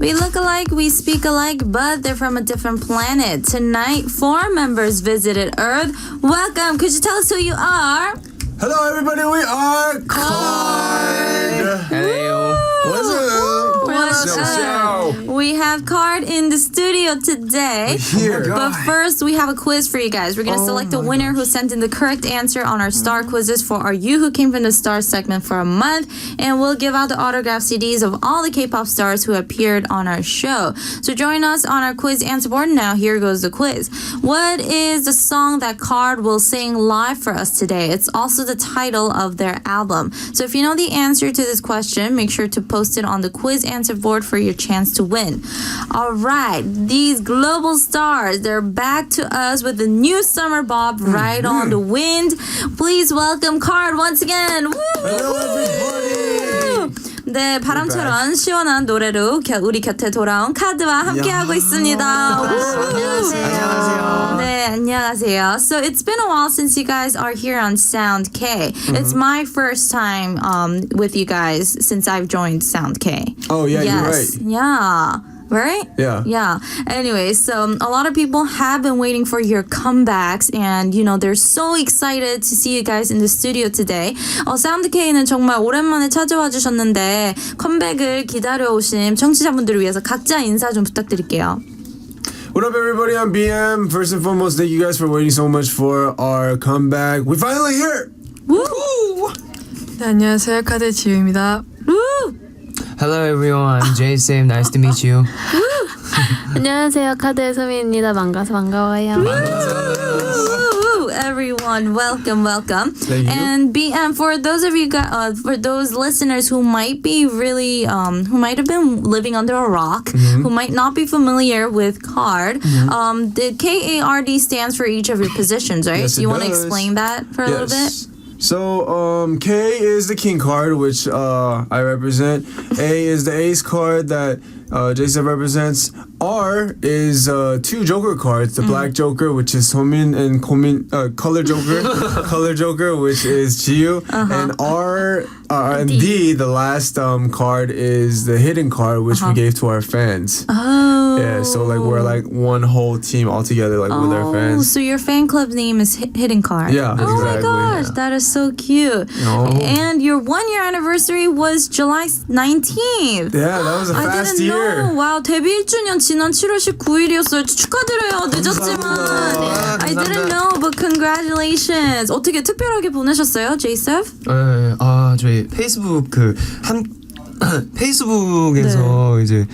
We look alike, we speak alike, but they're from a different planet. Tonight, 4 members visited Earth. Welcome. Could you tell us who you are? Hello, everybody. We are KARD. Hello. What's up? What's up? We have KARD in the studio today. Here. But first, we have a quiz for you guys. We're going to select a winner who sent in the correct answer on our star quizzes for our You Who Came From the Stars segment for a month. And we'll give out the autograph CDs of all the K-pop stars who appeared on our show. So join us on our quiz answer board. Now, here goes the quiz. What is the song that KARD will sing live for us today? It's also the title of their album. So if you know the answer to this question, make sure to post it on the quiz answer board for your chance to win. All right, these global stars, they're back to us with the new summer bop, Ride on the Wind. Please welcome KARD once again. Woo! Hello, everybody. 네, 바람처럼 시원한 노래로 우리 곁에 돌아온 카드와 함께하고 있습니다. 안녕하세요. 네, 안녕하세요. So it's been a while since you guys are here on Sound K. It's my first time with you guys since I've joined Sound K. Oh, yeah, yes. you're right. Yeah. Right? Yeah. Anyway, so a lot of people have been waiting for your comebacks and, you know, they're so excited to see you guys in the studio today. 사운드K는 정말 오랜만에 찾아와 주셨는데 컴백을 기다려오신 청취자분들을 위해서 각자 인사 좀 부탁드릴게요. What up, everybody? I'm BM. First and foremost, thank you guys for waiting so much for our comeback. We're finally here. Woo! 네, 안녕하세요. 카드 지우입니다. Woo! Hello everyone, I'm J-Sam. Nice to meet you. 안녕하세요. 카드의 소미입니다. 만나서 반가워요. Woo! Everyone, welcome. Thank you. And BM, for those of you guys, for those listeners who might be really, who might have been living under a rock, who might not be familiar with KARD, the KARD stands for each of your positions, right? Yes, Do you it want to does. explain that for a little bit? So, K is the king card, which I represent. A is the ace card that Jason represents. R is 2 Joker cards, the black Joker, which is Somin, and color Joker, which is Jiu. And R and D, the last card, is the hidden card, which we gave to our fans. Oh. Yeah, so like we're like one whole team all together, like with our fans. So your fan club's name is Hidden Card. Yeah, Oh my exactly. gosh, that is so cute. Oh. And your 1-year anniversary was July 19th. Yeah, that was a I fast didn't year. know. 와우, 데뷔 1주년 지난 7월 19일이었어요. 축하드려요. 늦었지만. I didn't know, but congratulations. 어떻게 특별하게 보내셨어요, J-Sef? 네, 저희 페이스북 페이스북에서 이제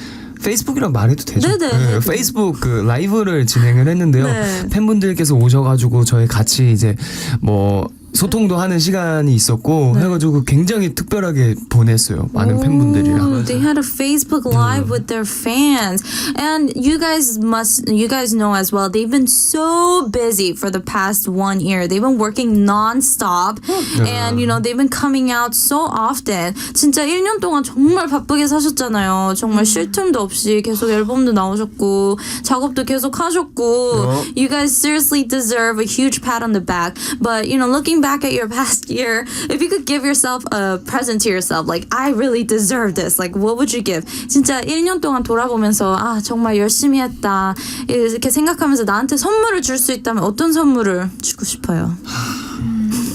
페이스북이랑 말해도 되죠? 네네. 페이스북 라이브를 진행을 했는데요. 네. 팬분들께서 오셔가지고 저희 같이 이제 뭐 소통도 하는 시간이 있었고 해가지고 굉장히 특별하게 보냈어요. 많은 팬분들이랑. They had a Facebook Live with their fans. And you guys know as well, they've been so busy for the past 1 year. They've been working non-stop. And, you know, they've been coming out so often. 진짜 1년 동안 정말 바쁘게 사셨잖아요. 정말 쉴 틈도 없이 계속 앨범도 나오셨고, 작업도 계속 하셨고. You guys seriously deserve a huge pat on the back. But, you know, looking back at your past year, if you could give yourself a present to yourself, like, I really deserve this, like, what would you give? 진짜 1년 동안 돌아보면서 정말 열심히 했다 이렇게 생각하면서 나한테 선물을 줄 수 있다면 어떤 선물을 주고 싶어요?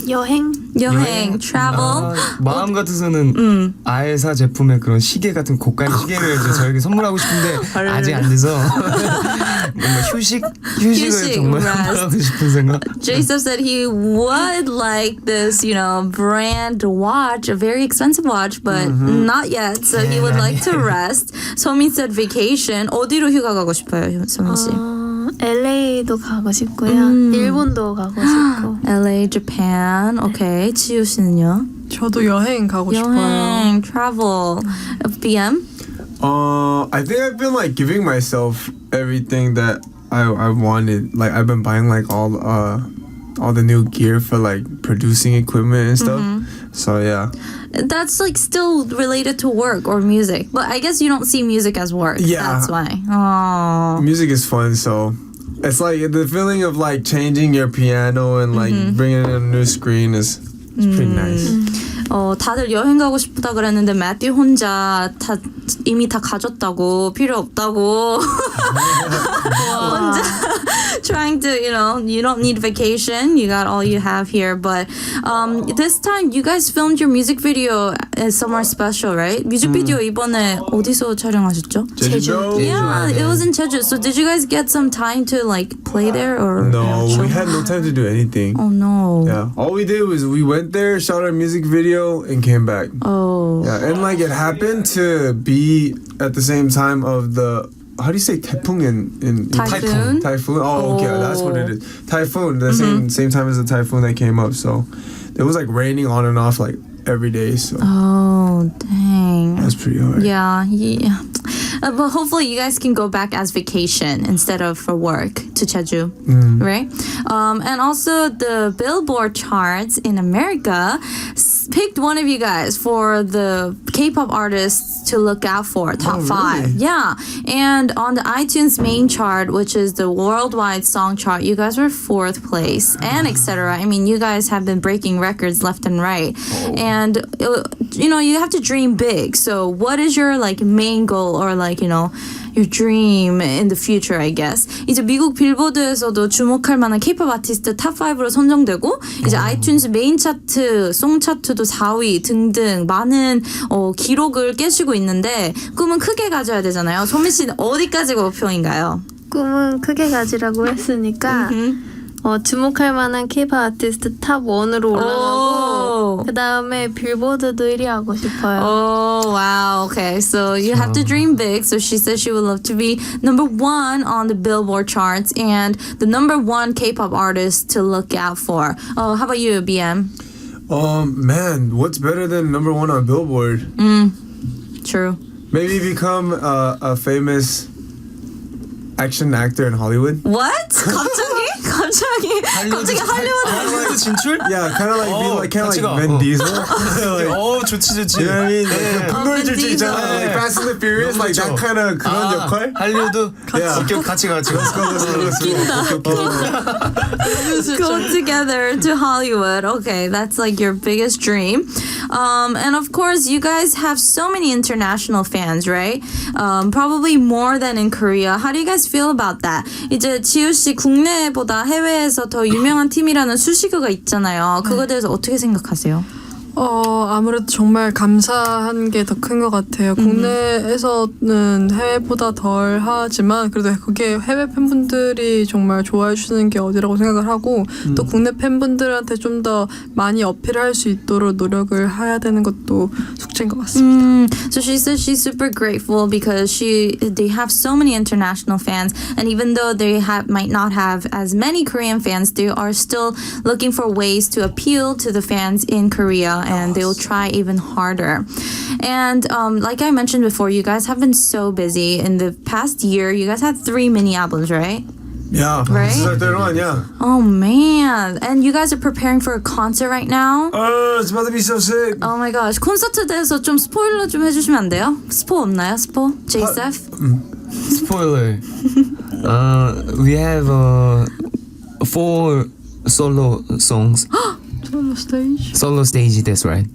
여행? travel. 마음 같아서는 아에사 제품의 그런 시계 같은 고가의 시계를 이제 저에게 선물하고 싶은데 아직 안 돼서 뭔가 휴식을 정말 하고 싶은 생각. Jason said he would like this, you know, brand watch, a very expensive watch, but not yet. So he would like to rest. 소민 said vacation. 어디로 휴가 가고 싶어요, 소민 씨? LA도 가고 싶고요. 일본도 가고 싶고. LA, Japan. Okay. 지우 씨는요? 저도 여행 가고 싶어요. 여행, travel. BM? I think I've been like giving myself everything that I wanted. Like I've been buying like all the new gear for like producing equipment and stuff. So yeah. That's like still related to work or music. But I guess you don't see music as work. Yeah. That's why. Oh. Music is fun, so it's like the feeling of like changing your piano and like bringing in a new screen is pretty nice. 다들 여행 가고 싶다 그랬는데 매튜 혼자 이미 다 가졌다고 필요 없다고 혼자 trying to you don't need vacation, you got all you have here. But this time you guys filmed your music video somewhere special, right? 뮤직비디오 이번에 어디서 촬영하셨죠? 제주. Yeah, it was in Jeju. So did you guys get some time to like play there or No, we had no time to do anything. Oh no. Yeah, all we did was we went there, shot our music video, and came back. Oh. Yeah, and like it happened to be at the same time of the, how do you say 태풍 in Typhoon? Typhoon. Oh, okay, that's what it is. Typhoon. The same time as the typhoon that came up. So it was like raining on and off like every day. So Oh, dang. that's pretty hard. Yeah. But hopefully you guys can go back as vacation instead of for work to Jeju, right? And also the Billboard charts in America picked one of you guys for the K-pop artists to look out for, top 5. Really? Yeah. And on the iTunes main chart, which is the worldwide song chart, you guys were 4th place and etc. I mean, you guys have been breaking records left and right. And you have to dream big. So what is your like main goal or like, your dream in the future, I guess. 이제 미국 빌보드에서도 주목할 만한 K-pop 아티스트 탑5로 선정되고 이제 아이튠즈 메인 차트, 송 차트도 4위 등등 많은 기록을 깨시고 있는데 꿈은 크게 가져야 되잖아요. 소민 씨는 어디까지가 목표인가요? 꿈은 크게 가지라고 했으니까 주목할 만한 K-pop 아티스트 탑 1으로 올라가고 그 다음에 빌보드도 1위 하고 싶어요. Oh, wow. Okay, so you have to dream big. So she says she would love to be number 1 on the Billboard charts and the number 1 K-pop artist to look out for. Oh, how about you, BM? Man, what's better than number 1 on Billboard? True. Maybe become a famous action actor in Hollywood. What? 갑자기 할리우드 진출? Yeah, kind of like 같이 가. Vin Diesel. Like, 좋지. you know what I mean? Like, 분노의 Vin 질주 있잖아. Diesel. Like Fast and the Furious, like that kind of 그런 역할. 할리우드 Yeah. 같이 가. go together to Hollywood. Okay, that's like your biggest dream. And of course, you guys have so many international fans, right? Probably more than in Korea. How do you guys feel about that? 이제 지우 씨 국내보다 해외에서 더 유명한 팀이라는 수식어가 있잖아요. 그거에 대해서 어떻게 생각하세요? 아무래도 정말 감사한 게 더 큰 것 같아요. 국내에서는 해외보다 덜 하지만 그래도 그게 해외 팬분들이 정말 좋아해 주시는 게 어디라고 생각을 하고 또 국내 팬분들한테 좀 더 많이 어필할 수 있도록 노력을 해야 되는 것도 숙제인 것 같습니다. So she says she's super grateful because they have so many international fans, and even though they might not have as many Korean fans, they are still looking for ways to appeal to the fans in Korea. And they will try even harder. And like I mentioned before, you guys have been so busy. In the past year, you guys had 3 mini albums, right? Yeah. Right? This is our 3rd one, yeah. Oh man. And you guys are preparing for a concert right now? It's about to be so sick. Oh my gosh. 콘서트에 대해서 좀 스포일러 좀 해주시면 안 돼요? 스포 없나요? 스포? JSF? Spoiler. We have 4 solo songs. 솔로 스테이지, that's right.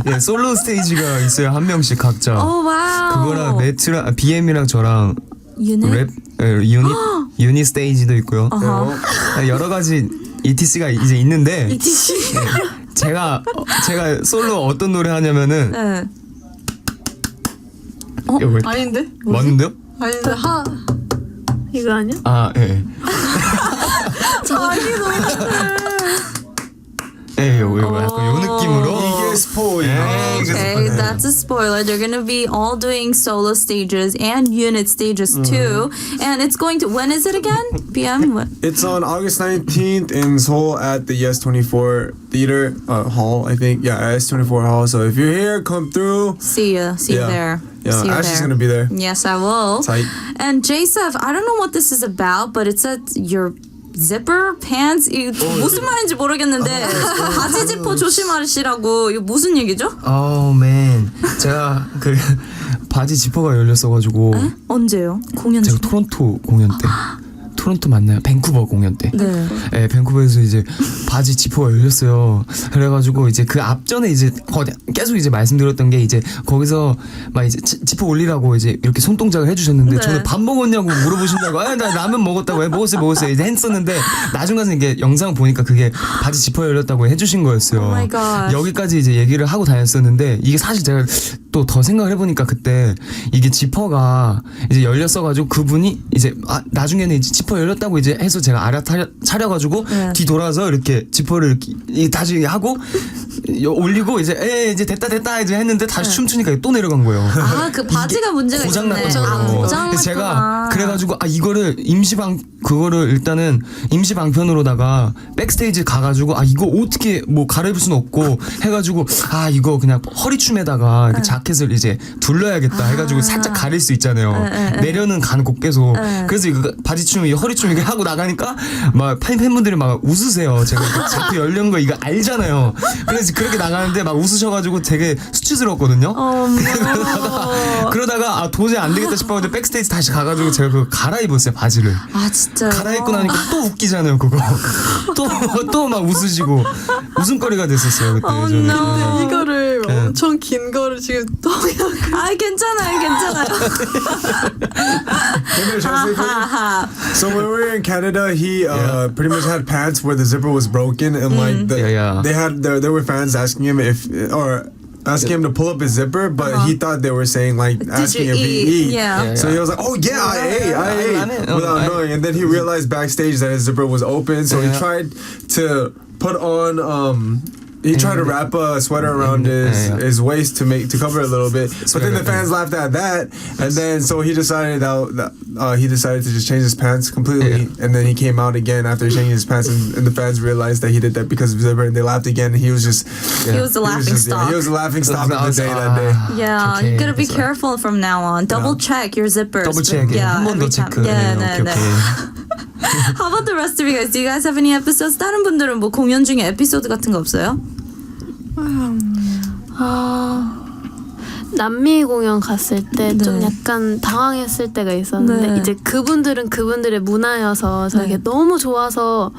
예, 솔로 스테이지가 있어요. 한 명씩 각자. Oh wow. 그거랑 매트랑 BM이랑 저랑 Unit? 유닛 스테이지도 있고요. 여러 가지 ETC가 이제 있는데 ETC? 제가 솔로 어떤 노래 하냐면은 네. 아닌데? 맞는데요? 아닌데 이거 아니야? 아, 예. 자기 노래. 예, 요 약간 요 느낌으로. 이게 스포예요. Okay, that's a spoiler. They're gonna be all doing solo stages and unit stages too. And it's going to, when is it again? BM? What? It's on August 19th in Seoul at the Yes24 Theater Hall, I think. Yeah, S24 Hall. So if you're here, come through. See you there. Yeah, See you Ashley's there. gonna be there. Yes, I will. Tight. And JSF, I don't know what this is about, but it said your zipper pants. 이거 무슨 말인지 모르겠는데 바지 지퍼 조심하시라고. 이거 무슨 얘기죠? 맨. 제가 그 바지 지퍼가 열렸어가지고. 언제요? 공연 중? 제가 토론토 공연 때 토론토 맞나요? 밴쿠버 공연 때. 네. 네, 밴쿠버에서 이제 바지 지퍼가 열렸어요. 그래가지고 이제 그 앞전에 이제 계속 이제 말씀드렸던 게 이제 거기서 막 이제 지퍼 올리라고 이제 이렇게 손동작을 해주셨는데 네. 저는 밥 먹었냐고 물어보신다고 나 라면 먹었다고 먹었어요 이제 했었는데 나중 가서 이게 영상 보니까 그게 바지 지퍼 열렸다고 해주신 거였어요. Oh my gosh. 여기까지 이제 얘기를 하고 다녔었는데 이게 사실 제가 또 더 생각을 해보니까 그때 이게 지퍼가 이제 열렸어가지고 그분이 이제 나중에는 이제 지퍼 열렸다고 이제 해서 제가 알아차려가지고 네. 뒤돌아서 이렇게 지퍼를 이렇게 다시 하고 올리고 이제 됐다 이제 했는데 다시 춤추니까 또 내려간 거예요. 아, 그 바지가 문제가 고장 있었네. 났던 거예요. 고장 그래서 제가 났구나. 그래가지고 이거를 그거를 일단은 임시 방편으로다가 백스테이지 가가지고 이거 어떻게 뭐 갈아입을 수는 없고 해가지고 이거 그냥 허리춤에다가 이렇게 자켓을 이제 둘러야겠다 해가지고 살짝 가릴 수 있잖아요. 내려는 가는 곳 계속. 그래서 이거 바지춤 허리춤 이렇게 하고 나가니까 막 팬분들이 막 웃으세요. 제가 자꾸 열린 거 이거 알잖아요. 그래서 그렇게 나가는데 막 웃으셔가지고 되게 수치스러웠거든요. 그러다가 도저히 안 되겠다 싶었는데 백스테이지 다시 가가지고 제가 그거 갈아입었어요 바지를. 아, 진짜요? 갈아입고 나니까 또 웃기잖아요 그거. 또 막 웃으시고 웃음거리가 됐었어요 그때. 저는. 근데 이거를 네. 엄청 긴 거를 지금 또 괜찮아요. 하하. So when we were in Canada, he pretty much had pants where the zipper was broken, and like they had there were fans asking him asking him to pull up his zipper, but he thought they were saying like asking you if he eat? eat. Yeah. So he was like, "Oh yeah, I ate," without knowing. And then he realized backstage that his zipper was open, so he tried to put on he tried to wrap a sweater around his waist to cover a little bit, but then the fans laughed at that, and then so he decided to just change his pants completely, and then he came out again after changing his pants, and the fans realized that he did that because of zipper, and they laughed again. And he was just He was the laughing stock. he was the laughing stock of the day that day. Yeah, you gotta be careful from now on. Double check your zippers. 더블 체크 Yeah, 한 번 더 every time. 체크. Yeah, 오케이. How about the rest of you guys? Do you guys have any episodes? 다른 분들은 뭐 공연 중에 에피소드 같은 거 없어요? 남미 공연 갔을 때 좀 네. 약간 당황했을 때가 있었는데 네. 이제 그분들은 그분들의 문화여서 저에게 네. 너무 좋아서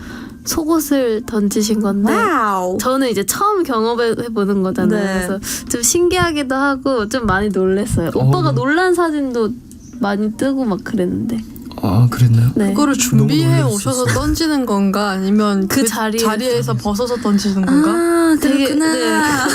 속옷을 던지신 건데 와우. 저는 이제 처음 경험해보는 거잖아요. 네. 그래서 좀 신기하기도 하고 좀 많이 놀랐어요. 오빠가 놀란 사진도 많이 뜨고 막 그랬는데. 그랬나요? 네. 그거를 준비해 너무 오셔서 던지는 건가 아니면 그 자리에서 벗어서 던지는 건가? 아, 되게- 그렇구나.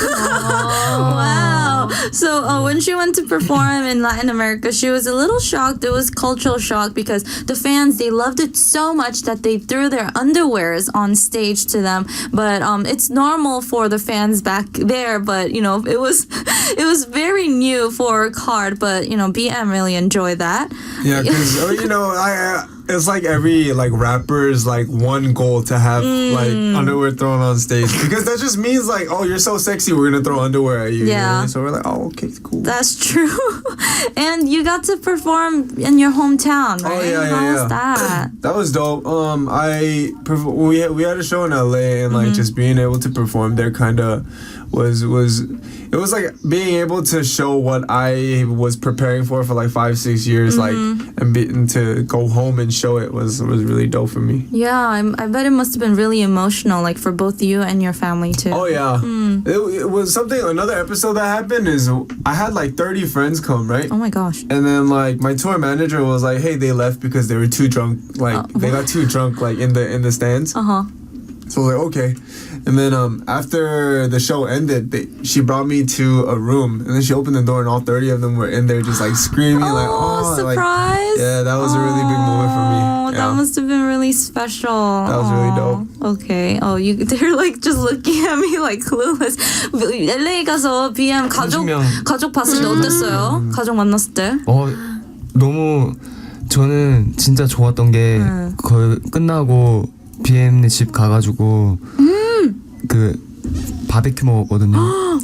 Wow. So when she went to perform in Latin America, she was a little shocked. It was cultural shock because the fans, they loved it so much that they threw their underwears on stage to them. But it's normal for the fans back there. But you know, it was very new for KARD. But you know, BM really enjoyed that. Yeah, because you know, it's like every like rapper's like one goal to have like underwear thrown on stage, because that just means like, oh, you're so sexy, we're gonna throw underwear at you. You know what I Yeah. mean? So we're like, oh, okay, cool. That's true. And you got to perform in your hometown, right? Oh yeah, How yeah, was that? That was dope. We had a show in LA, and like just being able to perform there kind of was it was like being able to show what I was preparing for like 5-6 years, like and to go home and show it was really dope for me. Yeah, I bet it must have been really emotional, like for both you and your family too. Oh yeah, it was something. Another episode that happened is I had like 30 friends come, right? Oh my gosh. And then like my tour manager was like, "Hey, they left because they were too drunk. Like they got too drunk, like in the stands." Uh-huh. So I was like, okay. And then after the show ended, she brought me to a room, and then she opened the door, and all 30 of them were in there, just like screaming, like, Oh, oh, surprise! like, yeah, that was a really big moment for me. Oh, Yeah. that must have been really special. That was really dope. Okay. Oh, they're like just looking at me like clueless. LA 가서 BM 가족 30명. 봤을 때 어땠어요? 가족 만났을 때? 너무 저는 진짜 좋았던 게 거의 끝나고 BM네 집 가가지고 그 바베큐 먹었거든요.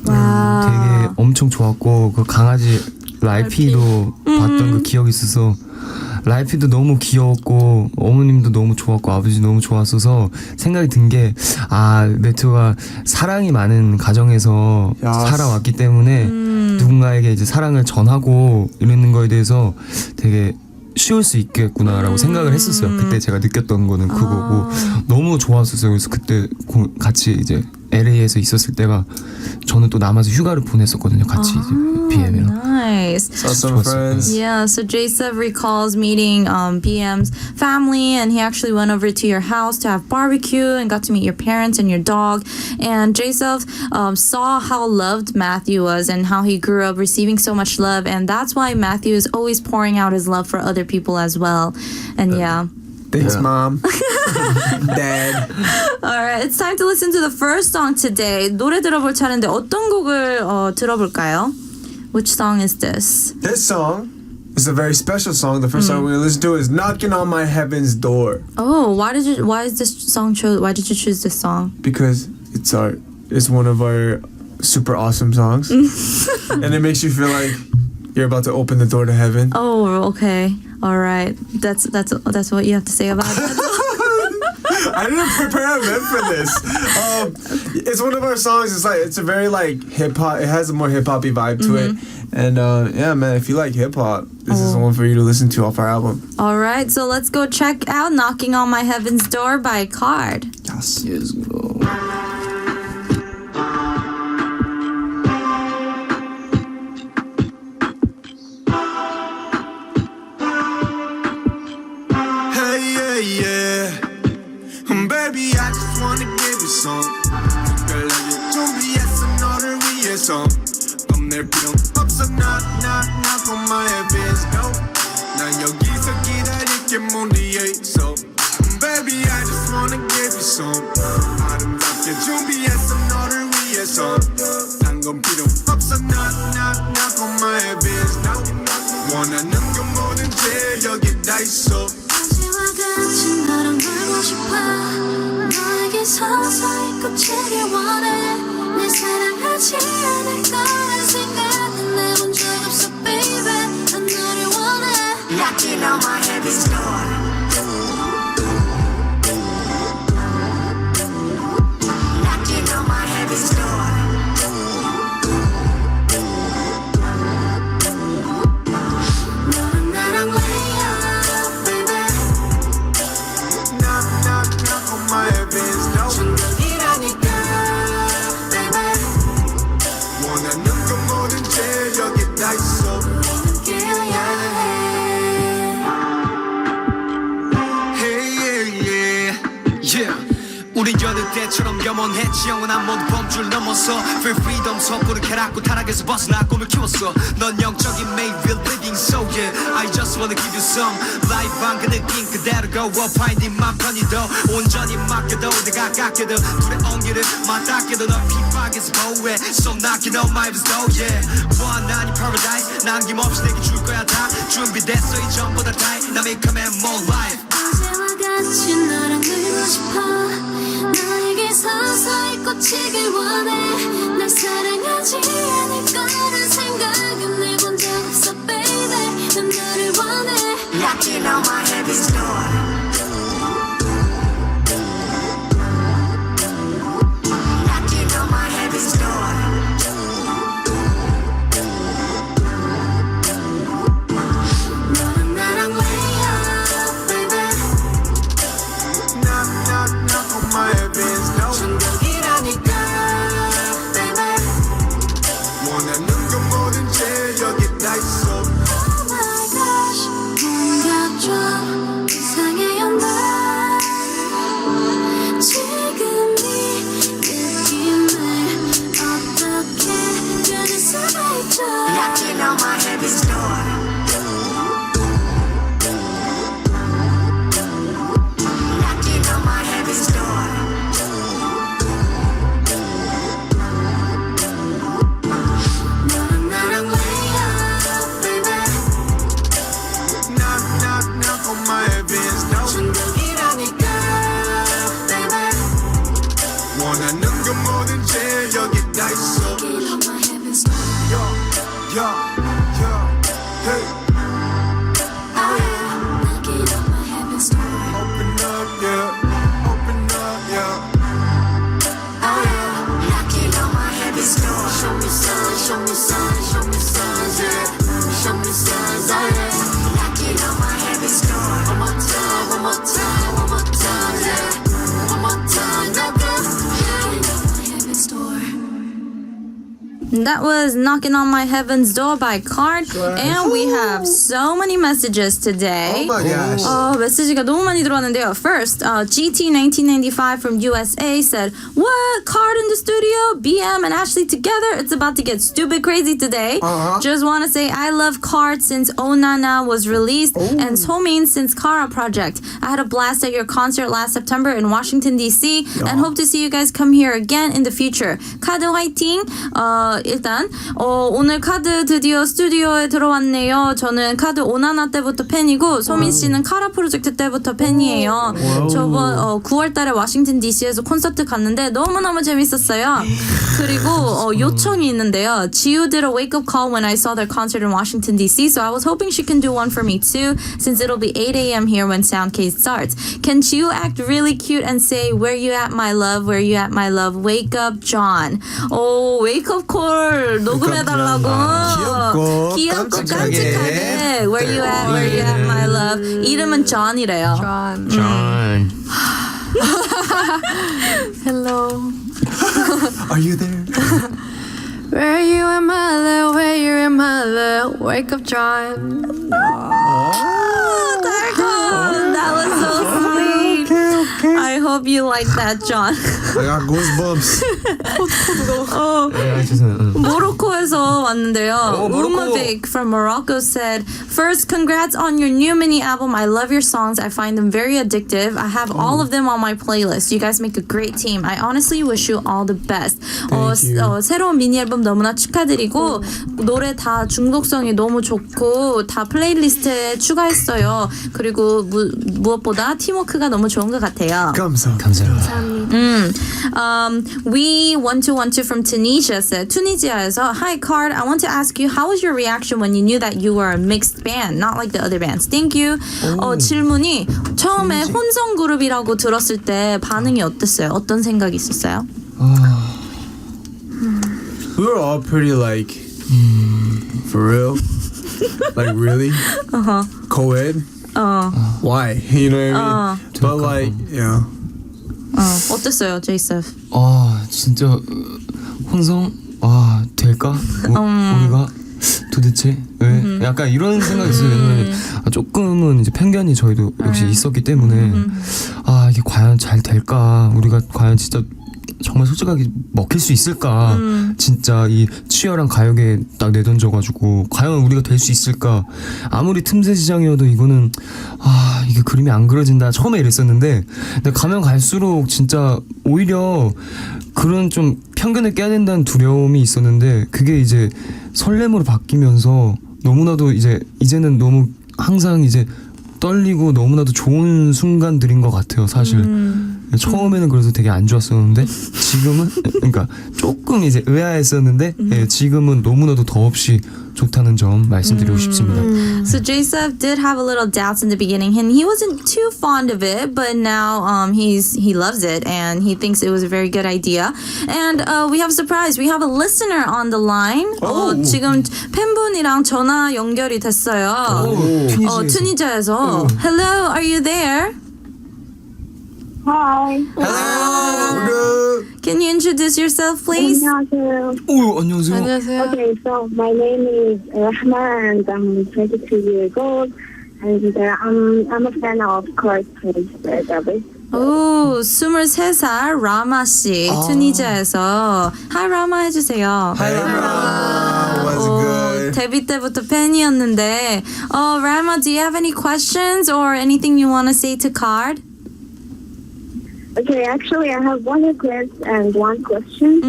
되게 엄청 좋았고 그 강아지 라이피도 봤던 그 기억이 있어서 라이피도 너무 귀여웠고 어머님도 너무 좋았고 아버지 너무 좋았어서 생각이 든 게 매튜가 사랑이 많은 가정에서 살아왔기 때문에 누군가에게 이제 사랑을 전하고 이러는 거에 대해서 되게 쉬울 수 있겠구나라고 생각을 했었어요. 그때 제가 느꼈던 거는 그거고 너무 좋았었어요. 그래서 그때 같이 이제 LA에서 있었을 때가 저는 또 남아서 휴가를 보냈었거든요. 같이 이제 BM이랑. Nice. Saw some friends. Yeah, so J-Sub recalls meeting BM's family, and he actually went over to your house to have barbecue and got to meet your parents and your dog. And J-Sub saw how loved Matthew was and how he grew up receiving so much love, and that's why Matthew is always pouring out his love for other people as well. And yeah. Thanks, Yeah. Mom. Dad. Alright, it's time to listen to the first song today. 노래 들어볼 차례인데 어떤 곡을 들어볼까요? Which song is this? This song is a very special song. The first song we're gonna listen to is "Knocking on My Heaven's Door" Oh, why did you choose this song? because it's one of our super awesome songs, and it makes you feel like you're about to open the door to heaven. Oh, okay. All right. That's what you have to say about it. I didn't prepare a bit for this. It's one of our songs. It's a very like hip hop. It has a more hip hoppy vibe to it. And yeah, man, if you like hip hop, this is the one for you to listen to off our album. All right. So let's go check out "Knocking on My Heaven's Door" by KARD. Yes. Yes, go. Hey, yeah, yeah. Baby, I just wanna give you some. Girl, you 준비했어 너를 위해서. 낼 필요 없어, knock, knock, knock on my heaven's door. 난 여기서 기다릴게 문 뒤에 있어. Baby, I just wanna give you some. 아름답게 준비했어 너를 위해서. 단건 필요 없어, knock, knock, knock on my heaven's door. 원하는 건 뭐든지 여기 다 있어. 마지막 같이 너랑 놀고 싶어 너에게 서서히 꽂히길 원해 날 사랑하지 않을 거란 생각은 해본 적 없어 baby 난 너를 원해 Knocking on my heaven's door Knocking on my heaven's door 너랑 나랑 way up baby Knock, knock, knock on my heaven's door. 충격이라니까 baby 원하는 건 뭐든지 여기 다 있어. 느껴야 해 Hey, yeah, yeah, yeah. 우린 여느 때처럼 염원했지 영원한 모든 범주를 넘어서 Feel freedom 섣부른 쾌락고 타락에서 벗어나 꿈을 키웠어 넌 영적인 made real living so yeah I just wanna give you some 라이브한 그 느낌 그대로 go up finding 맘 편히 더 온전히 맡겨도 내가 깎여도 둘의 온기를 맞닿게도 넌 핍박에서 보호해 So knocking on my door yeah 원하니 paradise 남김없이 내게 줄 거야 다 준비됐어 이 전보다 다해 나 make a man more life 어제와 같이 너랑 놀고 싶어 너에게 서서히 꽂히길 원해 날 사랑하지 않을 거란 생각은 해본 적 없어 baby 난 너를 원해 Knocking on my heaven's door Knocking on my heaven's door 너랑 나랑 way up baby Knock, knock, knock on my heaven's door. 충격이라니까 baby 원하는 건 뭐든지 여기 다 있어. Oh my gosh 뭔가 좀 이상해요 나 지금 이 느낌을 어떻게 견딜 수가 있죠 Knocking on my heaven's door Knocking on my heaven's door 너랑 나랑 way up baby Knock, knock, knock on my heaven's door. 충격이라니까 baby 원하는 건 뭐든지 여기 다 있어. Knocking on my heaven's door Yo, yo, yo, hey. Oh yeah Knocking on my heaven's door Open up, yeah. Open up, yeah. Oh yeah Knocking on my heaven's door Show me signs, show me signs, show me signs, yeah Show me signs, oh yeah Knocking on my heaven's That was Knocking on My Heaven's Door by KARD. And we have so many messages today. Oh my gosh. 메시지가 너무 많이 들어왔는데요. First, GT1995 from USA said, "What? KARD in the studio? BM and Ashley together? It's about to get stupid crazy today. Just want to say I love KARD since Oh Nana was released and Somin since Kara Project. I had a blast at your concert last September in Washington, D.C. and hope to see you guys come here again in the future. 카드 화이팅! 일단 오늘 카드 드디어 스튜디오에 들어왔네요. 저는 카드 오나나 때부터 팬이고 소민 씨는 카라 프로젝트 때부터 팬이에요. 저번 9월 달에 워싱턴 DC에서 콘서트 갔는데 너무너무 재밌었어요. 그리고 요청이 있는데요. Jiu did a wake-up call when I saw their concert in Washington, D.C. So I was hoping she can do one for me too since it'll be 8 a.m. here when Soundcase starts. Can Jiu act really cute and say, "Where you at, my love? Where you at, my love? Wake up, John." 오, 웨이크업 콜 녹음해달라고. 귀엽고 깜찍하게. Where you at, where you at, my love. 이름은 John이래요. John. Hello. Are you there? Where you at, my love? Where you at, my love? Wake up, John. That was so sweet. I hope you like that, John. I got goosebumps. 네, 죄송해요. 모로코에서 왔는데요. 모로코. Umavik from Morocco said, "First, congrats on your new mini album. I love your songs. I find them very addictive. I have all of them on my playlist. You guys make a great team. I honestly wish you all the best." 새로운 미니 앨범 너무나 축하드리고 노래 다 중독성이 너무 좋고 다 플레이리스트에 추가했어요. 그리고 무엇보다 팀워크가 너무 좋은 것 같아요. 감사합니다. We 1212 from Tunisia said, 투니지아에서 Hi KARD, I want to ask you how was your reaction when you knew that you were a mixed band, not like the other bands? Thank you. 질문이 처음에 혼성 그룹이라고 들었을 때 반응이 어땠어요? 어떤 생각이 있었어요? We were all pretty like, for real? Like really? Co-ed? Why? You know what I mean? But like, yeah. 어땠어요, 제이셉? 진짜 혼성 될까? 우리가 도대체 왜? 약간 이런 생각이 있어요. 왜냐면 조금은 이제 편견이 저희도 역시 있었기 때문에 이게 과연 잘 될까? 우리가 과연 진짜 정말 솔직하게 먹힐 수 있을까? 진짜 이 치열한 가요계에 딱 내던져가지고 과연 우리가 될 수 있을까? 아무리 틈새 시장이어도 이거는 이게 그림이 안 그려진다. 처음에 이랬었는데 근데 가면 갈수록 진짜 오히려 그런 좀 편견을 깨야 된다는 두려움이 있었는데 그게 이제 설렘으로 바뀌면서 너무나도 이제는 너무 항상 이제 떨리고 너무나도 좋은 순간들인 것 같아요, 사실. 처음에는 그래서 되게 안 좋았었는데 지금은 그러니까 조금 이제 의아했었는데 지금은 너무나도 더없이 좋다는 점 말씀드리고 싶습니다. So J-Sub did have a little doubts in the beginning, and he wasn't too fond of it, but now he loves it and he thinks it was a very good idea. And we have a surprise. We have a listener on the line. 지금 팬분이랑 전화 연결이 됐어요. 투니지아에서. Hello, are you there? Hi. Hello. Can you introduce yourself, please? 안녕하세요. 안녕하세요. 안녕하세요. Okay, so my name is Rahma and I'm 22 years old and I'm a fan of KARD David. 오, 23살 라마 씨, 투니지아에서. Hi 라마 해주세요. Hey, bro. What's good? 데뷔 때부터 팬이었는데, Rama, do you have any questions or anything you want to say to KARD? Okay, actually I have one request and one question.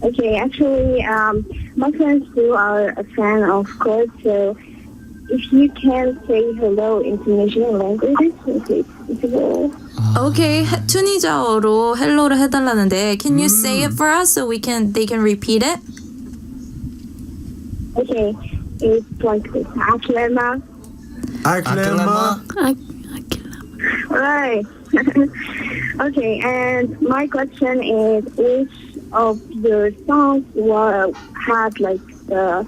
Okay, actually my friends too are a fan of KARD, so if you can say hello in Tunisian language, okay, it's possible. Okay, 투니지아어로 헬로를 해달라는데, can you say it for us so they can repeat it? Okay, it's like this. Aklema. Aklema. Right. Okay, and my question is, which of your songs had like the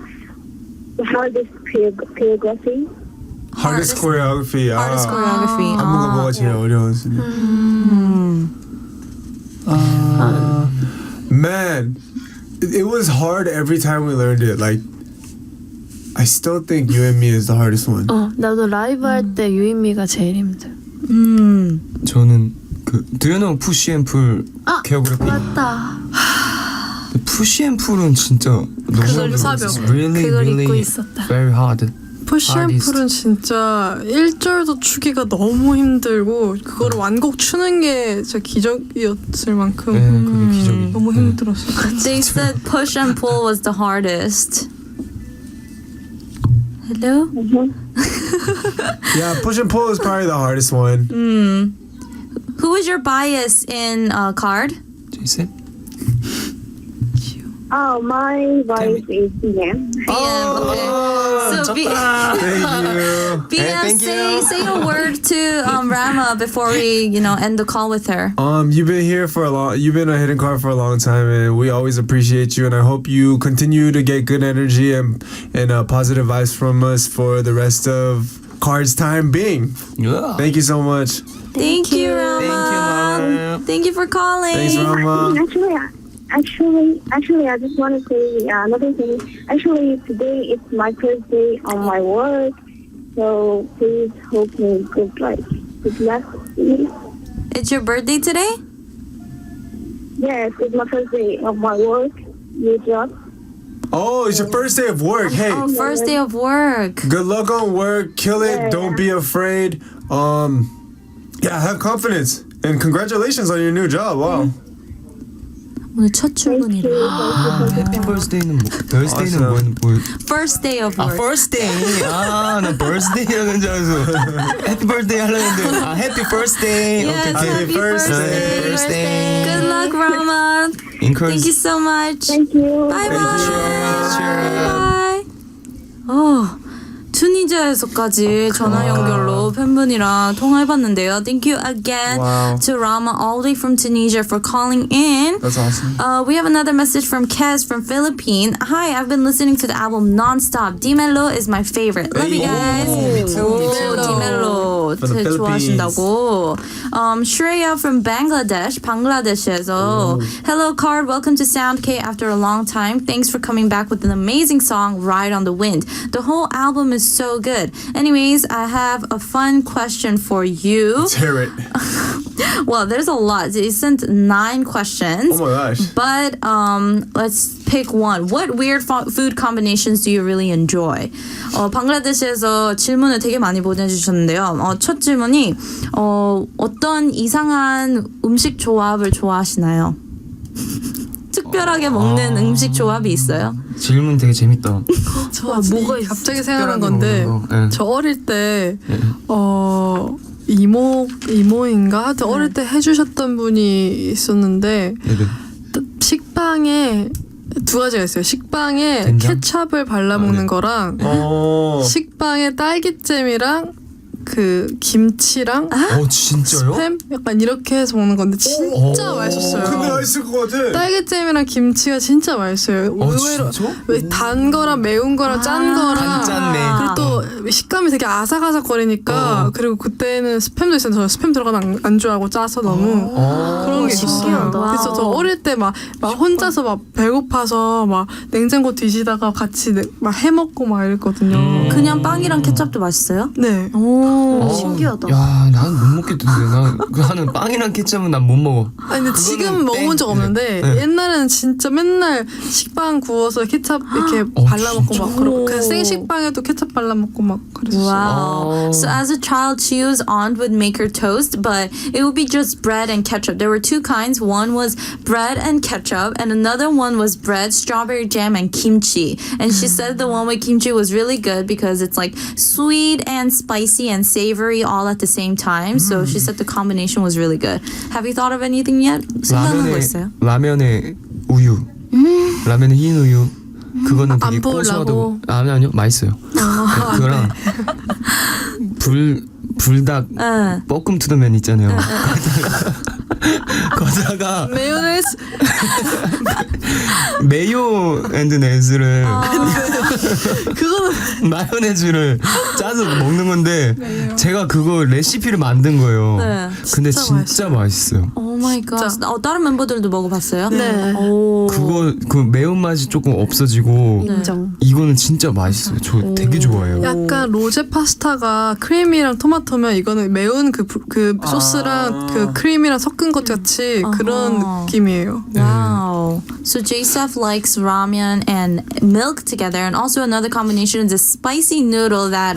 hardest choreography? Hardest choreography. Hardest choreography. 한국어 뭐가 제일 어려웠어요? Man, it was hard every time we learned it. Like I still think You and Me is the hardest one. 나도 라이브 할 때 유인미가 제일 힘들어. 저는 그 Do you know Push and Pull Choreography? 맞다. Push and Pull은 진짜 너무 그걸 사벽. really 그걸 잊고 really 있었다. very hard. 푸시앤풀은 진짜 1절도 추기가 너무 힘들고 그거를 완곡 추는 게 진짜 기적이었을 만큼 네, 그게 기적이. 너무 힘들었어. They said push and pull was the hardest. Hello? Yeah, Push and Pull is probably the hardest one. Who is your bias in KARD? 제이슨? Oh, my voice is BM. BM. Okay. So Thank you. BM, thank you. say a word to Rama before we end the call with her. You've been here for you've been a hidden card for a long time, and we always appreciate you. And I hope you continue to get good energy and positive vibes from us for the rest of KARD's time being. Yeah. Thank you so much. Thank you, Rama. Thank you, Mama. Thank you for calling. Thanks, Rama. Actually, I just want to say another thing. Actually, today it's my first day on my work, so please hope me good luck. Please. It's your birthday today? Yes, it's my first day of my work, new job. Oh, it's your first day of work. Hey, Oh, first day of work. good luck on work. Kill it. Yeah. Don't be afraid. Yeah, have confidence. And congratulations on your new job. Wow. 오늘 첫 출근이래. 해피 birthday는 birthday는 뭐? First day of work. first day. 나 birthday라는 줄 알았어. Happy birthday 하려는데 happy first day. Yes, okay. happy first birthday. day. Good luck, Rama. Thank you so much. Thank you. Bye bye. Cheers. bye. 튜니지아에서까지 전화 연결로 팬분이랑 통화해봤는데요. Thank you again Wow. to Rama all the way from Tunisia for calling in. That's awesome. We have another message from Kez from Philippines. Hi, I've been listening to the album non-stop. Dimelo is my favorite. Love you guys. Me too. Dimelo From the 좋아하신다고. Shreya from Bangladesh에서 Hello KARD, welcome to Sound K after a long time. Thanks for coming back with an amazing song, Ride on the Wind. The whole album is so good. Anyways, I have a fun question for you. Let's hear it. Well, there's a lot. They sent 9 questions. Oh my gosh. But let's pick one. What weird food combinations do you really enjoy? 방글라데시에서 질문을 되게 많이 보내주셨는데요. 첫 질문이 어떤 이상한 음식 조합을 좋아하시나요? 특별하게 먹는 음식 조합이 있어요? 질문 되게 재밌다. 저 뭐가 갑자기 생각난 건데 먹는 거. 네. 저 어릴 때 이모인가 하여튼 어릴 때 해주셨던 분이 있었는데 네네. 식빵에 2가지가 있어요. 식빵에 된장? 케찹을 발라 먹는 네. 거랑 Oh. 식빵에 딸기잼이랑 그 김치랑 진짜요? 스팸 약간 이렇게 해서 먹는 건데 진짜 근데 맛있었어요. 맛있을 것 같아. 딸기잼이랑 김치가 진짜 맛있어요. 의외로 진짜? 왜 단 거랑 매운 거랑 짠 거랑 단짠매. 그리고 또 식감이 되게 아삭아삭거리니까 그리고 그때는 스팸도 있었는데 저 스팸 들어가면 안 좋아하고 짜서 너무 그런 게 있었어요. 신기하다. 그래서 저 어릴 때 막 혼자서 막 배고파서 막 냉장고 뒤지다가 같이 막 해먹고 막 이랬거든요. 그냥 빵이랑 케첩도 맛있어요? 네. 오. 신기하다. 야, 난 못 먹겠던데. 나는 빵이랑 케첩은 난 못 먹어. 아니 근데 지금 먹어본 적 없는데 네. 옛날에는 진짜 맨날 식빵 구워서 케찹 이렇게 발라먹고 막 그러고 그냥 생식빵에도 케찹 발라먹고 막 그랬어요. Wow. So as a child, Chiu's aunt would make her toast, but it would be just bread and ketchup. There were 2 kinds. One was bread and ketchup, and another one was bread, strawberry jam, and kimchi. And she said the one with kimchi was really good because it's like sweet and spicy and savory all at the same time. So she said the combination was really good. Have you thought of anything yet? 생각난 거 있어요? 라면에 우유. 라면에 흰 우유. 그거는 되게 안 고소하고. 보려고? 아니요, 맛있어요. 네, 그거랑 불닭 볶음 투드면 있잖아요. 거기다가 메요네즈 메요 앤드 네즈를 그거는 마요네즈를 짜서 먹는 건데 제가 그거 레시피를 만든 거예요. 네. 근데 진짜 맛있어요. Oh my gosh. 다른 멤버들도 먹어봤어요? 네. 오. 그거 그 매운맛이 조금 없어지고 인정. 이거는 진짜 맛있어요. 저 되게 좋아해요. 약간 로제 파스타가 크림이랑 토마토면 이거는 매운 그 소스랑 그 크림이랑 섞은 것 같이 그런 느낌이에요. Wow. So J-Seth likes ramen and milk together, and also another combination is a spicy noodle that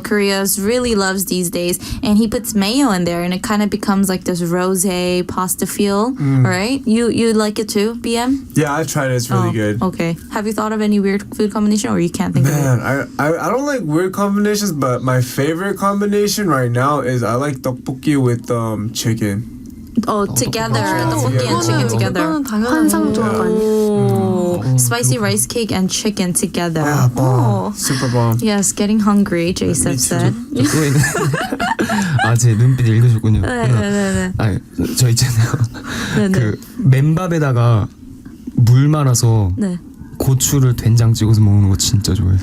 Korea really loves these days. And he puts mayo in there, and it kind of becomes like this rosé pasta feel, right? You like it too, BM? Yeah, I've tried it. It's really good. Okay. Have you thought of any weird food combination, or you can't think of it? Man, I don't like weird combinations, but my favorite combination right now is I like tteokbokki with chicken. Oh, together. together. Tteokbokki and chicken together. 그거는 당연한 환상조합 아니에요? Oh, spicy rice cake and chicken together. Yeah, bomb. Oh. Super bomb. Yes, getting hungry, J-Seth said. 또 있는 제 눈빛 읽으셨군요. 네네네. 아니 저 있잖아요. 네네. 그 맨밥에다가 물 말아서 네. 고추를 된장 찍어서 먹는 거 진짜 좋아해요.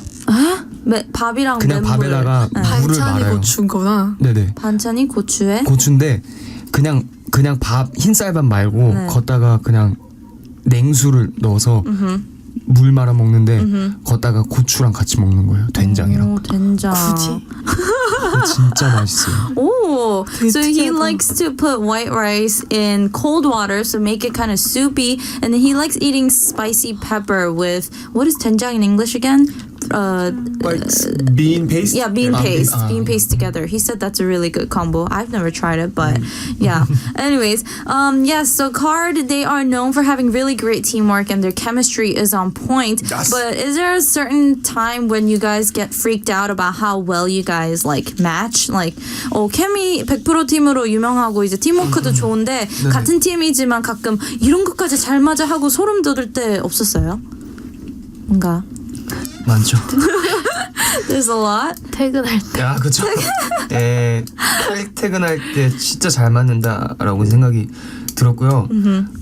밥이랑 그냥 맨물. 밥에다가 네. 물을 반찬이 말아요. 고추인거구나. 네네. 반찬이 고추에 고추인데 그냥 밥 흰쌀밥 말고 네. 걷다가 그냥 냉수를 넣어서 물 말아 먹는데 걷다가 고추랑 같이 먹는 거예요. 된장이랑. 오, 된장. 굳이? 진짜 맛있어요. Oh, so he 특이하다. likes to put white rice in cold water, so make it kind of soupy, and then he likes eating spicy pepper with what is 된장 in English again? Like bean paste? Yeah, bean Ah, paste. bean- Bean paste together. He said that's a really good combo. I've never tried it, but yeah. Anyways, yes, so KARD, they are known for having really great teamwork and their chemistry is on point. Yes. But is there a certain time when you guys get freaked out about how well you guys like match? Like, 케미 100% 팀으로 유명하고 이제 팀워크도 좋은데 같은 팀이지만 가끔 이런 것까지 잘 맞아 하고 소름 돋을 때 없었어요? 뭔가 많죠. There's a lot. 퇴근할 때. 야, 그쵸. 퇴근할 때 진짜 잘 맞는다라고 생각이 들었고요.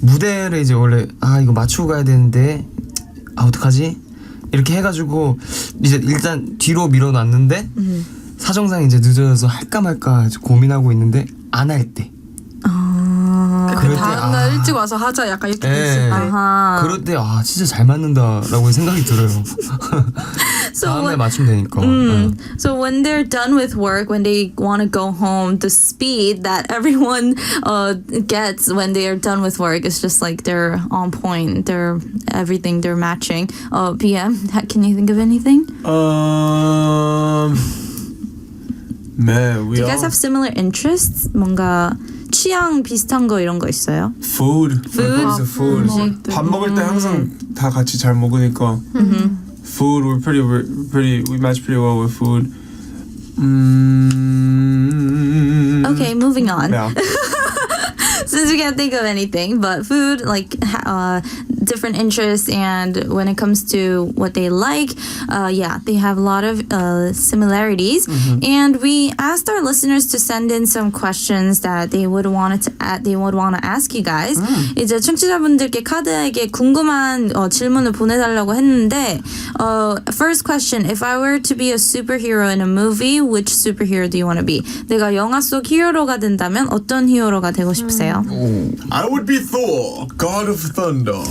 무대를 이제 원래 이거 맞추고 가야 되는데 어떡하지? 이렇게 해가지고 이제 일단 뒤로 밀어놨는데 사정상 이제 늦어져서 할까 말까 이제 고민하고 있는데 안 할 때. 그럴 때, 다음날 일찍 와서 하자 약간 이렇게 예. 됐을 때. 아하. 그럴 때 진짜 잘 맞는다라고 생각이 들어요. 다음에 맞추면 되니까. So when they're done with work, when they want to go home, the speed that everyone gets when they are done with work is just like they're on point. They're everything. They're matching. PM, can you think of anything? Man, we Do you guys all have similar interests? 뭔가 취향 비슷한 거 이런 거 있어요? food. When it comes to food. 밥 먹을 때 항상 다 같이 잘 먹으니까. Food, we match pretty well with food. Okay, moving on. Yeah. Since we can't think of anything, but food, like different interests, and when it comes to what they like, they have a lot of similarities. And we asked our listeners to send in some questions that they would want to ask you guys. 이제 청취자분들께 카드에게 궁금한 질문을 보내달라고 했는데, first question: If I were to be a superhero in a movie, which superhero do you want to be? 내가 영화 속 히어로가 된다면 어떤 히어로가 되고 싶으세요? I would be Thor, God of Thunder.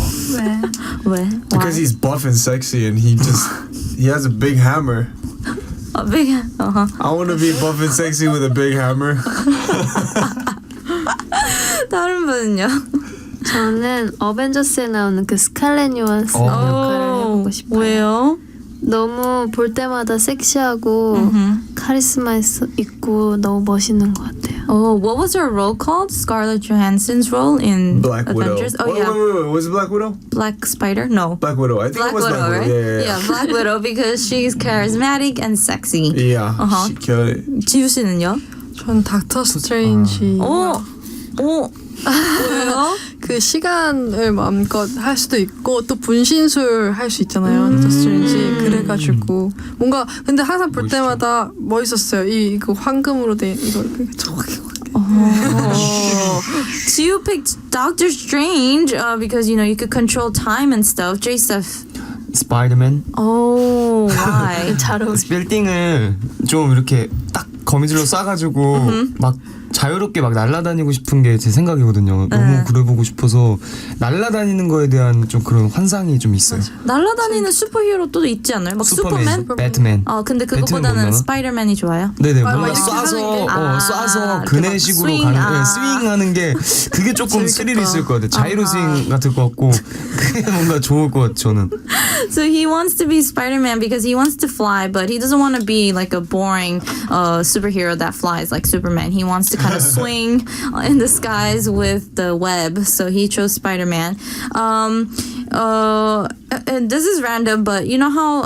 왜? Because he's buff and sexy and he has a big hammer. big. I want to be buff and sexy with a big hammer. 다른 분은요? 저는 어벤져스에 나오는 그 스칼렛 요한슨 역할을 해보고 싶어요. 왜요? 너무 볼 때마다 섹시하고 카리스마 있고 너무 멋있는 것 같아요. Oh, what was her role called? Scarlett Johansson's role in Black Avengers? Widow. Oh yeah, Wait. Was it Black Widow? Black Spider? No. Black Widow. I think Black it was Widow, Black right? Widow. Yeah. Black Widow because she's charismatic and sexy. Yeah, Uh-huh. she killed it. 지우 씨는요? 전 닥터 스트레인지. 오, 왜요? 그 시간을 마음껏 할 수도 있고 또 분신술 할 수 있잖아요. 닥터 스트레인지. 그래가지고 뭔가 근데 항상 볼 멋있죠. 때마다 멋있었어요. 이거 황금으로 된 이거 정확히. 지우 picked Doctor Strange because you could control time and stuff. J-Seth. 스파이더맨. Oh, why? 잘 어울려. 빌딩을 좀 이렇게 딱 거미줄로 쏴가지고 막 자유롭게 막 날아다니고 싶은 게 제 생각이거든요. 너무 그래보고 싶어서 날아다니는 거에 대한 좀 그런 환상이 좀 있어요. 날아다니는 슈퍼히어로 또 있지 않아요? 막 슈퍼맨? 배트맨. 근데 배트맨 그거보다는 보면? 스파이더맨이 좋아요. 네네 막 뭔가 이렇게 쏴서 하는 게. 쏴서 이렇게 막 그네식으로 스윙, 가는 스윙하는 게 그게 조금 재밌겠다. 스릴 있을 것 같아요. 자이로 스윙 같을 것 같고 그게 뭔가 좋을 것 같아요. 저는. So he wants to be Spider-Man because he wants to fly, but he doesn't want to be like a boring superhero that flies like Superman. He wants to kind of swing in the skies with the web, so he chose Spider-Man. And this is random, but you know how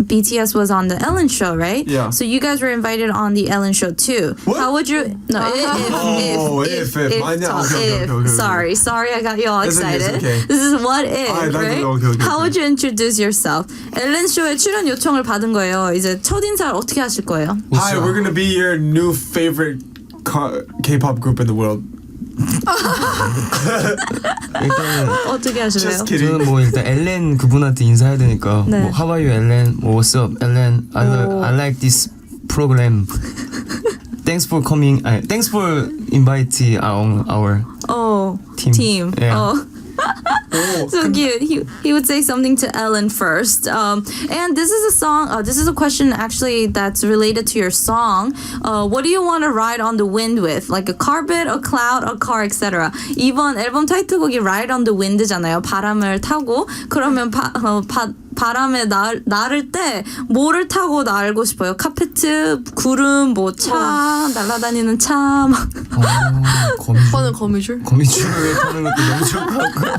BTS was on the Ellen show, right? Yeah. So you guys were invited on the Ellen show too. What? How would you? No, if. Mine- okay. Sorry, I got you all It's okay, excited. it's okay. This is what if, Ah, right? okay. How would you introduce yourself? 앨런 쇼에 출연 요청을 받은 거예요. 이제 첫 인사를 어떻게 하실 거예요? Hi, we're gonna be your new favorite K-pop group in the world. 일단은 어떻게 하실래요? Just kidding. 저는 뭐 일단 엘렌 그분한테 인사해야 되니까 네. 뭐 How are you, 엘렌? 뭐 What's up, 엘렌? I like this program. Thanks for coming. Thanks for inviting our team. Yeah. Oh. So cute. He would say something to Ellen first. And this is a song. This is a question actually that's related to your song. What do you want to ride on the wind with? Like a carpet, a cloud, a car, etc. 이번 앨범 타이틀곡이 Ride on the Wind잖아요. 바람을 타고 그러면 바람에 나를 때 뭐를 타고 날고 싶어요? 카페트, 구름, 뭐 차, 날아다니는 차 막. 오빠는 거미줄? 거미줄을 타는 것도 너무 좋을 것 같고요.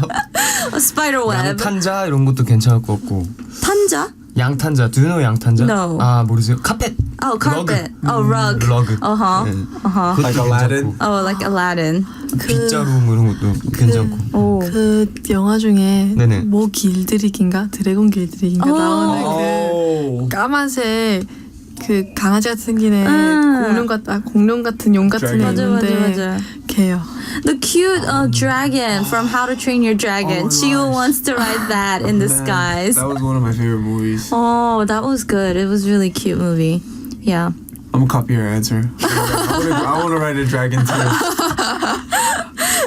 스파이더 웹. 양탄자 이런 것도 괜찮을 것 같고. 탄자? 양탄자. Do you know 양탄자? No. 아 모르세요? 카펫. Oh, carpet. Oh, rug. 러그. Uh-huh. 네. Uh-huh. Like Aladdin. Oh, like Aladdin. 빗자루 뭐 이런 것도 괜찮고. 오. 그 영화 중에 네네. 뭐 길들이기인가 드래곤 길들이기인가 나오는 Oh. 그 까만색 그 강아지 같은 생긴 애 공룡 같은 용 같은 애 Dragon. 있는데 맞아. 걔요. The cute dragon from How to Train Your Dragon. Oh my Chiyo gosh. wants to ride that in the Man, skies. That was one of my favorite movies. Oh, that was good. It was really cute movie. Yeah. I'm gonna copy your answer. I want to ride a dragon too.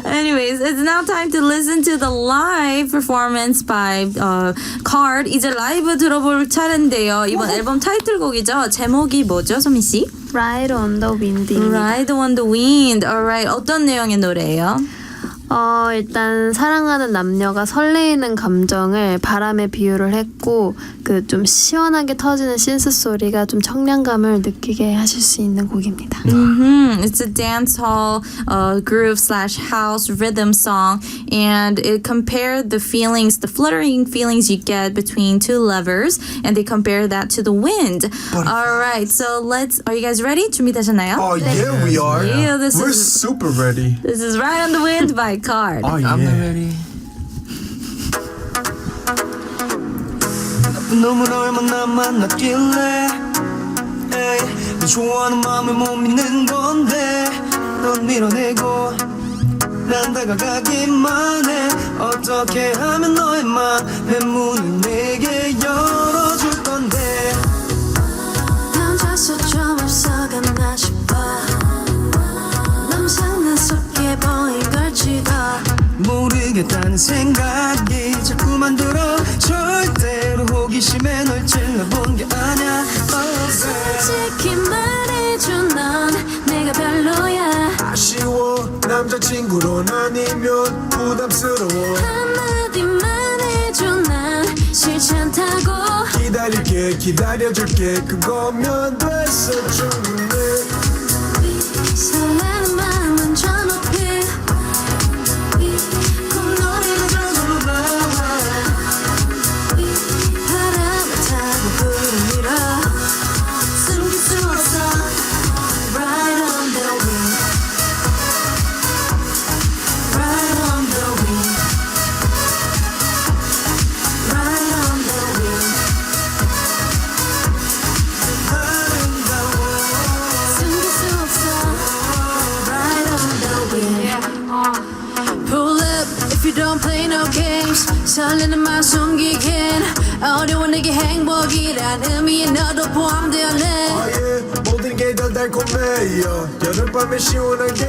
Anyways, it's now time to listen to the live performance by KARD. 이제 라이브 들어볼 차례인데요. 이번 앨범 타이틀곡이죠. 제목이 뭐죠, 소민 씨? Ride on the wind. Ride on the Wind. Alright. 어떤 내용의 노래예요? 일단 사랑하는 남녀가 설레이는 감정을 바람에 비유를 했고 그 좀 시원하게 터지는 신스 소리가 좀 청량감을 느끼게 하실 수 있는 곡입니다. It's a dancehall groove / house rhythm song, and it compared the feelings, the fluttering feelings you get between two lovers, and they compare that to the wind. All right, so are you guys ready? 준비되셨나요? Oh yeah, we are. Yeah, this We're is super ready. this is Ride on the Wind by KARD. Oh I'm yeah. ready. 너무 널만 나 만났길래 에이, 네 좋아하는 마음을 못 믿는 건데 넌 밀어내고 난 다가가기만 해 어떻게 하면 너의 맘의 문을 내게 열어줄 건데 혼자서 좀 앞서갔나 싶어 너무 장난스럽게 보인 걸지도 모르겠다는 생각이 자꾸만 들어 절대로 호기심에 널 찔러본 게 아냐 솔직히 말해줘 넌 내가 별로야 아쉬워 남자친구로 아니면 부담스러워 한마디만 해줘 난 싫지 않다고 기다릴게 기다려줄게 그거면 됐어 충분해 설레는 마음은 저 높이 꼭 노래가 저절로 나와 바람을 타고 구름 밀어 숨길 수 없어 Ride on the wind Ride on the wind Ride on the wind 숨길 수 없어 Ride on the wind Pull up if you don't play no games 설레는 맘 숨기긴 어려운 내게 행복이란 의미에 너도 포함되었네 Oh yeah 모든 게 다 달콤해요 여름밤에 시원하게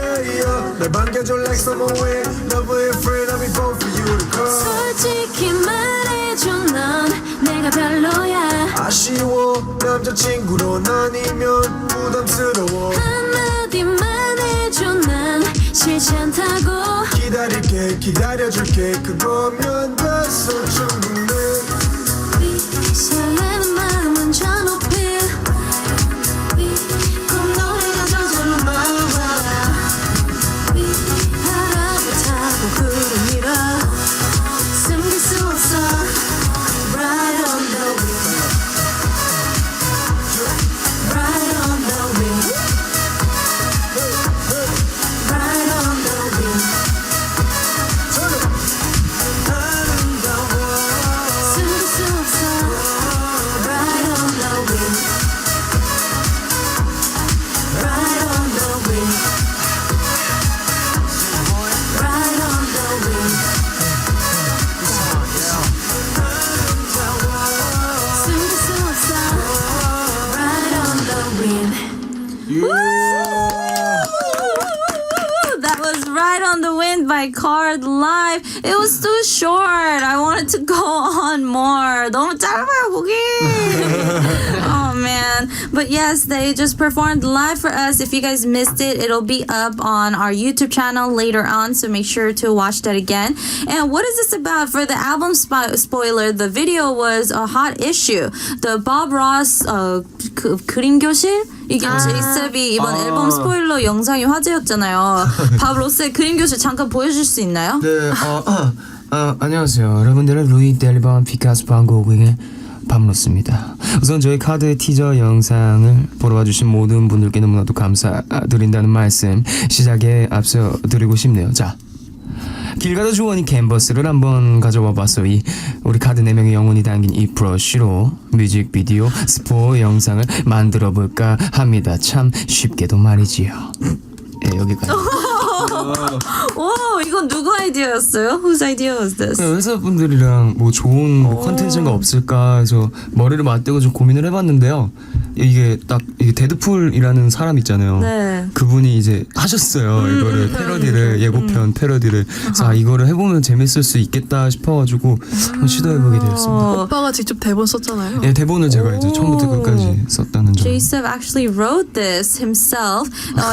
날 반겨줘 like summer wind Never afraid I'll be born for you to come 솔직히 말해줘 넌 내가 별로야 아쉬워 남자친구로 아니면 부담스러워 한마디만 해줘 난 싫지 않다고 기다릴게 기다려줄게 그거면 됐어 충분해 설레는 마음은 저 높이 꼭 노래가 저절로 나와 바람을 타고 구름 밀어 숨길 수 없어 Right on the wind Right on the wind Right on the wind 숨길 수 없어 Right on the wind Right on the wind Right on the wind 숨길 수 없어 Right on the wind That was Right on the Wind by KARD live. It was too short. I wanted to go on more. 너무 짧아요, 곡이. Oh man. But yes, they just performed live for us. If you guys missed it, it'll be up on our YouTube channel later on, so make sure to watch that again. And what is this about? For the album spoiler, the video was a hot issue. The Bob Ross 그림 교실? 이게 제이셉이 이번 앨범 스포일러 영상이 화제였잖아요. 밥 로스의 그림 교실 잠깐 보여줄 수 있나요? 네, 안녕하세요. 여러분들은 루이 델리번 피카소 방고국의 밤로스입니다. 우선 저희 카드 티저 영상을 보러 와주신 모든 분들께 너무나도 감사드린다는 말씀 시작에 앞서 드리고 싶네요. 자, 길 가다 주원이 캔버스를 한번 가져와 봤어. 우리 카드 4명의 영혼이 담긴 이 브러쉬로 뮤직비디오 스포 영상을 만들어 볼까 합니다. 참 쉽게도 말이지요. 네, 여기까지. 오, 이건 누구 아이디어였어요? Whose idea was this? 회사분들이랑 뭐 좋은 컨텐츠가 없을까 해서 머리를 맞대고 좀 고민을 해봤는데요. 이게 딱 이게 데드풀이라는 사람 있잖아요. 네. 그분이 이제 하셨어요. 이거를 패러디를 예고편 패러디를. 자, 이거를 해보면 재밌을 수 있겠다 싶어가지고 한번 시도해보게 되었습니다. 오빠가 직접 대본 썼잖아요. 예, 대본을 제가 이제 처음부터 끝까지 썼다는 점. J-Sub actually wrote this himself.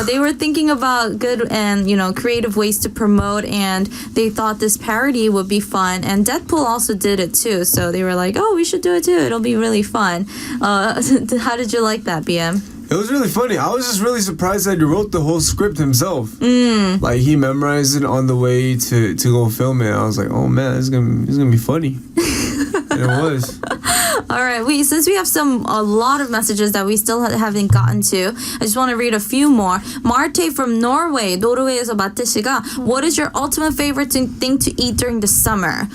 They were thinking about good and creative ways to promote, and they thought this parody would be fun. And Deadpool also did it too, so they were like, "Oh, we should do it too. It'll be really fun." How did you like that, BM? It was really funny. I was just really surprised that he wrote the whole script himself. Like he memorized it on the way to go film it. I was like, oh man, it's gonna be funny. And it was. All right, since we have a lot of messages that we still haven't gotten to, I just want to read a few more. Marte from Norway, 노르웨이에서 마트 씨가 What is your ultimate favorite thing to eat during the summer?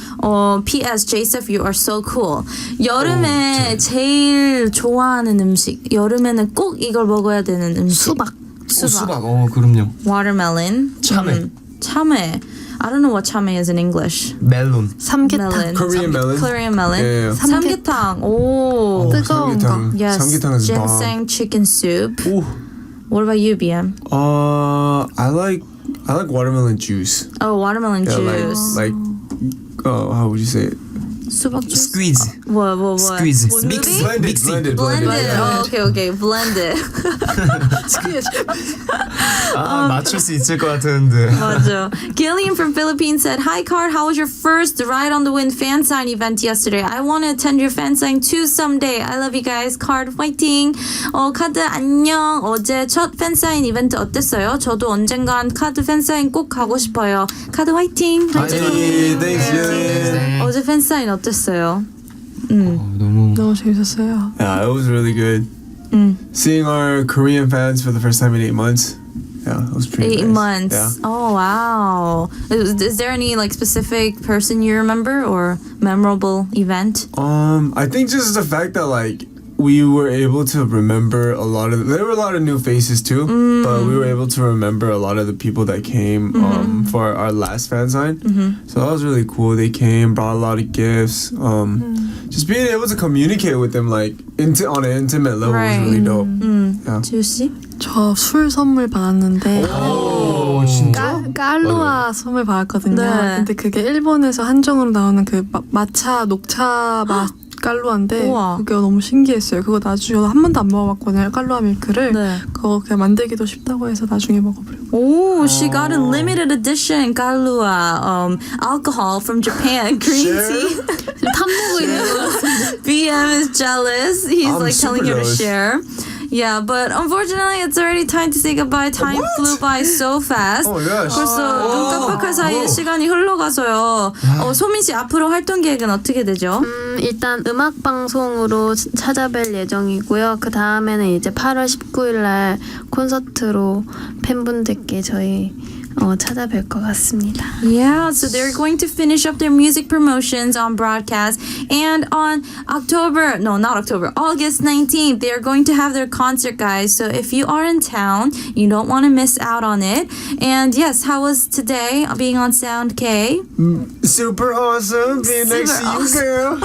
P.S. J-Sub, you are so cool. 여름에 제일 좋아하는 음식. 여름에는 꼭 이걸 먹어야 되는 음식. 수박. 수박. 그럼요. Watermelon. 참외. 참외. I don't know what 참외 is in English. 멜론. 삼계탕. Melon. Korean melon. Korean melon. Yeah. 삼계탕. 오. 뜨거운 거. 삼계탕. Yes. 삼계탕 is bomb. Ginseng chicken soup. Ooh. What about you, BM? I like watermelon juice. Oh, watermelon Yeah, juice. like how would you say it? 수박 juice. Squeeze. What? Squeeze. What Mix. Blended. Blended. Oh, okay. Blended. 맞출 수 있을 것 같은데. 맞아. Gillian from Philippines said, Hi, KARD. How was your first Ride on the Wind fan sign event yesterday? I want to attend your fan sign too someday. I love you guys. KARD fighting. 카드 안녕. 어제 첫 팬 사인 이벤트 어땠어요? 저도 언젠간 카드 팬 사인 꼭 가고 싶어요. 카드 화이팅. Hey, thanks, Julian. 어제 팬 사인 어땠어요? 너무 재밌었어요. Yeah, it was really good. Seeing our Korean fans for the first time in 8 months. Yeah, it was pretty 8 nice. months. Yeah. Oh, wow. Is there any specific person you remember or memorable event? I think just the fact that we were able to remember there were a lot of new faces too, but we were able to remember a lot of the people that came for our last fan sign. So that was really cool. They came, brought a lot of gifts. just being able to communicate with them like on an intimate level Right. was really dope. Yeah. 지우씨? 저 술 선물 받았는데 오, 진짜? 깔루아 선물 받았거든요. 네. 근데 그게 일본에서 한정으로 나오는 그 마차 녹차 맛 깔루아인데 우와. 그게 너무 신기했어요. 그거 나중에 한 번도 안 먹어봤거든요. 깔루아 밀크를 네. 그거 그냥 만들기도 쉽다고 해서 나중에 먹어보려고. Oh, she got a limited edition Kahlua alcohol from Japan, green tea. 탐내고 있는 거 같은데. BM is jealous. He's I'm like telling super her to jealous. share. Yeah, but unfortunately, it's already time to say goodbye. Time flew by so fast. Oh gosh. 벌써 눈 깜빡할 사이에 시간이 흘러가서요. 소민 씨 앞으로 활동 계획은 어떻게 되죠? 일단 음악 방송으로 찾아뵐 예정이고요. 그 다음에는 이제 8월 19일 날 콘서트로 팬분들께 저희 찾아뵐 것 같습니다. Yeah, so they're going to finish up their music promotions on broadcast, and on August 19th, they're going to have their concert, guys. So if you are in town, you don't want to miss out on it. And yes, how was today being on Sound K? Super awesome being next to you, girl.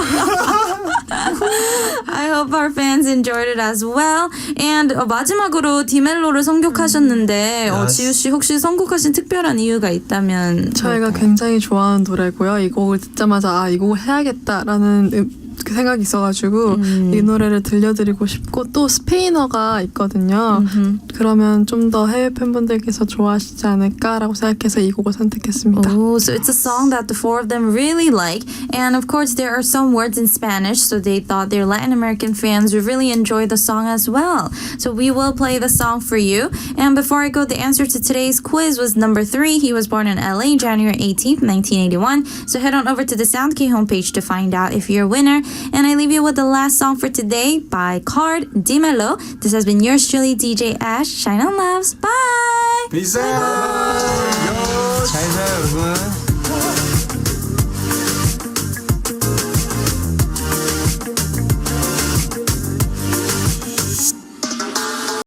I hope our fans enjoyed it as well. And 마지막으로 디멜로를 선곡하셨는데 Yes. 지우 씨 혹시 선곡하신 특별한 이유가 있다면 저희가 굉장히 좋아하는 노래고요. 이 곡을 듣자마자 이 곡을 해야겠다라는 그 생각이 있어가지고 이 노래를 들려드리고 싶고 또 스페인어가 있거든요. 그러면 좀 더 해외 팬분들께서 좋아하시지 않을까라고 생각해서 이 곡을 선택했습니다. Oh, so it's a song that the four of them really like. And of course, there are some words in Spanish, so they thought their Latin American fans would really enjoy the song as well. So we will play the song for you. And before I go, the answer to today's quiz was number 3. He was born in LA, January 18th, 1981. So head on over to the SoundK homepage to find out if you're a winner. And I leave you with the last song for today by KARD, Dímelo. This has been yours truly, DJ Ash. Shine on loves. Bye! Peace out. 잘 자요, 여러분.